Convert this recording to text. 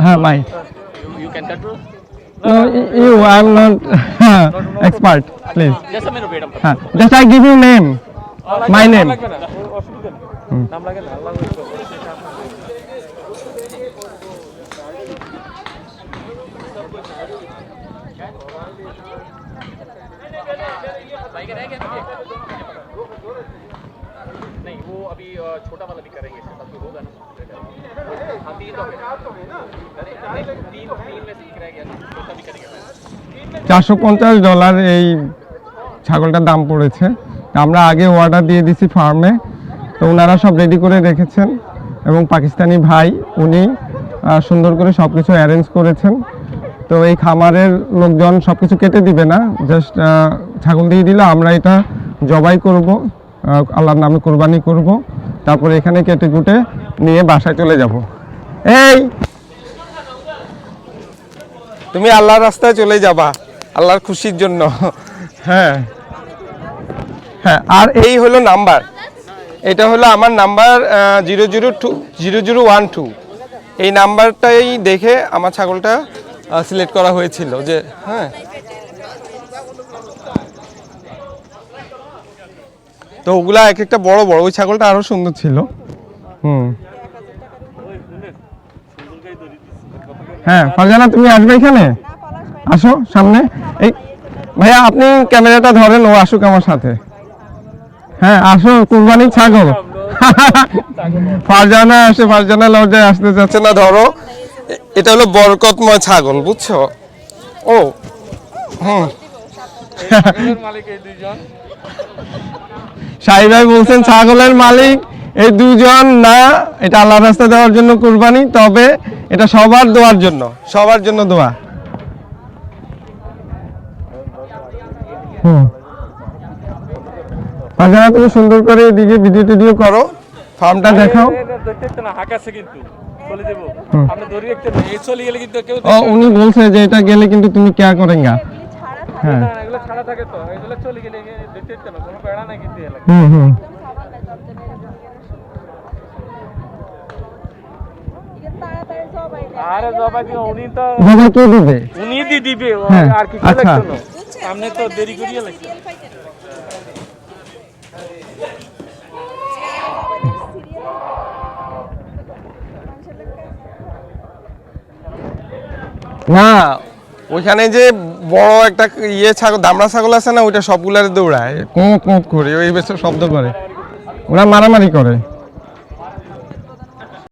Might. You can control. No, you. I'm not expert. Please. Just a minute, wait. Just I give you name. My name. नहीं वो अभी छोटा वाला भी करेंगे सब तो होगा ना हाँ तीन तो तीन में से एक रह गया छोटा भी करेंगे $450 এই ছাগলটার দাম পড়েছে। আমরা আগে অর্ডার দিয়ে দিছি ফার্মে, তো ওনারা সব রেডি করে রেখেছেন এবং পাকিস্তানি ভাই উনি সুন্দর করে সব কিছু অ্যারেঞ্জ করেছেন। তো এই খামারের লোকজন সব কিছু কেটে দিবে না, জাস্ট ছাগল দিয়ে দিলে আমরা এটা জবাই করব, আল্লাহর নামে কোরবানি করব, তারপরে এখানে কেটে কুটে নিয়ে বাসায় চলে যাব। এই তুমি আল্লাহর রাস্তায় চলে যাবা আল্লাহর খুশির জন্য। হ্যাঁ হ্যাঁ, আর এই হলো নাম্বার, এটা হলো আমার নাম্বার 0012। এই নাম্বারটাই দেখে আমার ছাগলটা সিলেক্ট করা হয়েছিল যে হ্যাঁ। তো ওগুলা এক একটা বড় বড়, ওই ছাগলটা আরো সুন্দর ছিল। হ্যাঁ ফারজানা তুমি আসবে এখানে, আসো সামনে। এই ভাইয়া আপনি ক্যামেরাটা ধরেন, ও আসুক আমার সাথে। হ্যাঁ আসো, কুরবানির ছাগল। ফারজানা আসে, ফারজানা লজ্জায় আসতে চাচ্ছে না। ধরো এটা হলো বরকতময় ছাগল, বুঝছো? ও শাহি ভাই বলছেন ছাগলের মালিক এই দুজন না, এটা আল্লাহর রাস্তায় দেওয়ার জন্য কুরবানি, তবে এটা সবার দোয়ার জন্য, সবার জন্য দোয়া। ফারজানা তুমি সুন্দর করে এদিকে ভিডিও টিডিও করো, ফার্মটা দেখাও। উনি বলছে যে এটা গেলে কিন্তু তুমি क्या करेंगे। হ্যাঁ এগুলো ছাড়া থাকে তো, এগুলো চলে গেলে দেখতে না কোনো বেড়া নাই কিন্তু এলাকা। আরে জবাই দিও, উনি তো জবাই কে দিবে? উনি দিবে, আর কিছু লাগতো না, সামনে তো দেরি করিয়া লাগছে। না ওইখানে যে বড় একটা ইয়ে ছাগল, দামড়া ছাগল আছে না, ওইটা সবগুলার দৌড়ায় কোঁক কোঁক করে, ওই বেশ শব্দ করে, ওরা মারামারি করে।